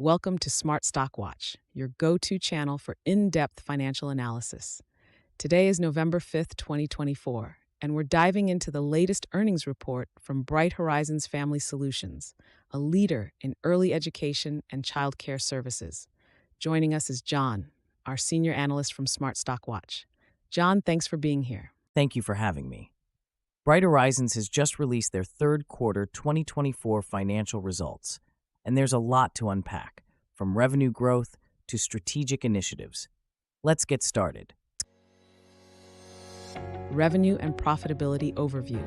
Welcome to Smart Stock Watch, your go-to channel for in-depth financial analysis. Today is November 5th, 2024, and we're diving into the latest earnings report from Bright Horizons Family Solutions, a leader in early education and childcare services. Joining us is John, our Senior Analyst from Smart Stock Watch. John, thanks for being here. Thank you for having me. Bright Horizons has just released their third quarter 2024 financial results, and there's a lot to unpack, from revenue growth to strategic initiatives. Let's get started. Revenue and profitability overview.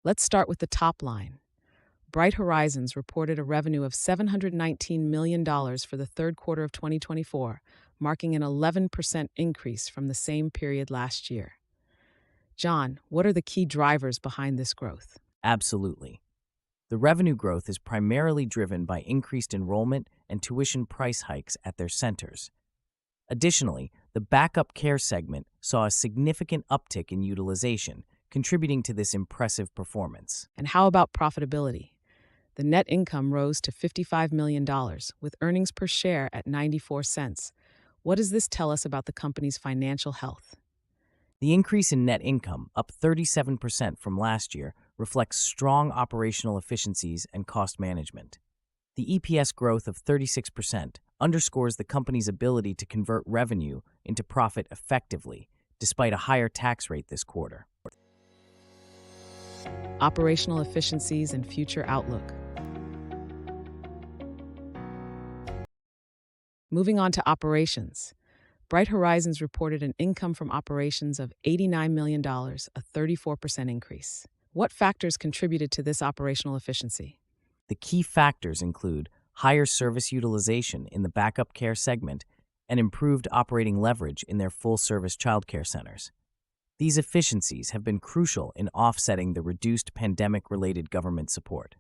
Let's start with the top line. Bright Horizons reported a revenue of $719 million for the third quarter of 2024, marking an 11% increase from the same period last year. John, what are the key drivers behind this growth? Absolutely. The revenue growth is primarily driven by increased enrollment and tuition price hikes at their centers. Additionally, the backup care segment saw a significant uptick in utilization, contributing to this impressive performance. And how about profitability? The net income rose to $55 million, with earnings per share at 94 cents. What does this tell us about the company's financial health? The increase in net income, up 37% from last year, reflects strong operational efficiencies and cost management. The EPS growth of 36% underscores the company's ability to convert revenue into profit effectively, despite a higher tax rate this quarter. Operational efficiencies and future outlook. Moving on to operations. Bright Horizons reported an income from operations of $89 million, a 34% increase. What factors contributed to this operational efficiency? The key factors include higher service utilization in the backup care segment and improved operating leverage in their full-service childcare centers. These efficiencies have been crucial in offsetting the reduced pandemic-related government support.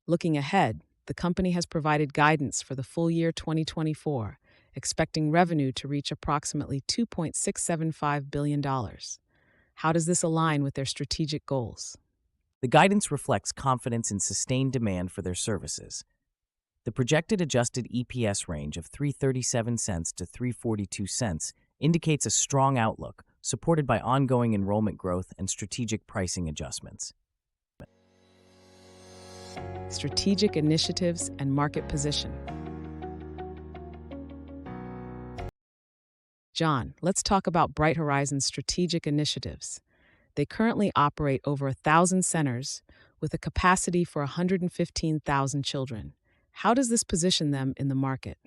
Looking ahead, the company has provided guidance for the full year 2024, expecting revenue to reach approximately $2.675 billion. How does this align with their strategic goals? The guidance reflects confidence in sustained demand for their services. The projected adjusted EPS range of 3.37 cents to 3.42 cents indicates a strong outlook, supported by ongoing enrollment growth and strategic pricing adjustments. Strategic initiatives and market position. John, let's talk about Bright Horizons' strategic initiatives. They currently operate over 1,000 centers with a capacity for 115,000 children. How does this position them in the market?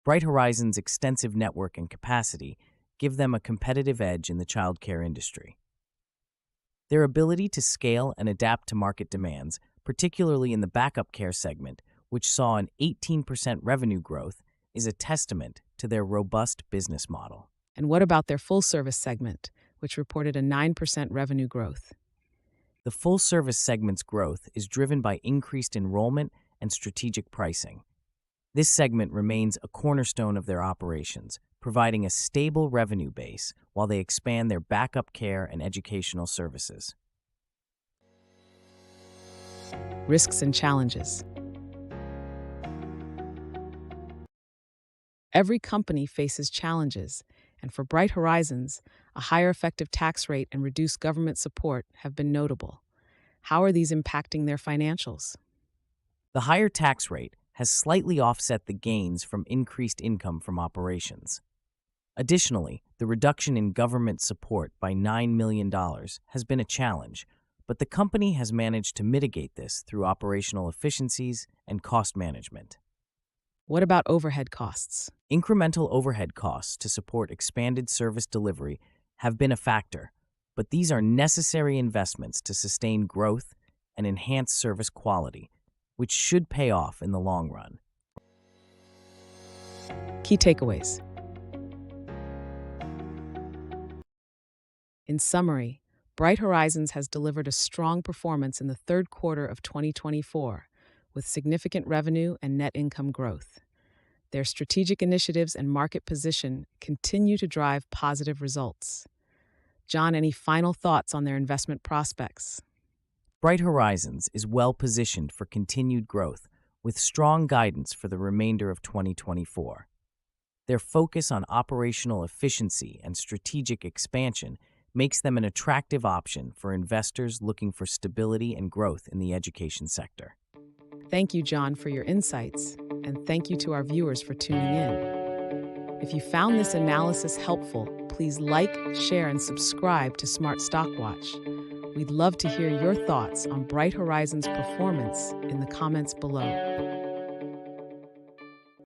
Bright Horizons' extensive network and capacity give them a competitive edge in the childcare industry. Their ability to scale and adapt to market demands, particularly in the backup care segment, which saw an 18% revenue growth, is a testament to their robust business model. And what about their full-service segment, which reported a 9% revenue growth? The full-service segment's growth is driven by increased enrollment and strategic pricing. This segment remains a cornerstone of their operations, providing a stable revenue base while they expand their backup care and educational services. Risks and challenges. Every company faces challenges, and for Bright Horizons, a higher effective tax rate and reduced government support have been notable. How are these impacting their financials? The higher tax rate has slightly offset the gains from increased income from operations. Additionally, the reduction in government support by $9 million has been a challenge, but the company has managed to mitigate this through operational efficiencies and cost management. What about overhead costs? Incremental overhead costs to support expanded service delivery have been a factor, but these are necessary investments to sustain growth and enhance service quality, which should pay off in the long run. Key takeaways. In summary, Bright Horizons has delivered a strong performance in the third quarter of 2024, with significant revenue and net income growth. Their strategic initiatives and market position continue to drive positive results. John, any final thoughts on their investment prospects? Bright Horizons is well positioned for continued growth with strong guidance for the remainder of 2024. Their focus on operational efficiency and strategic expansion makes them an attractive option for investors looking for stability and growth in the education sector. Thank you, John, for your insights, and thank you to our viewers for tuning in. If you found this analysis helpful, please like, share, and subscribe to Smart Stock Watch. We'd love to hear your thoughts on Bright Horizons' performance in the comments below.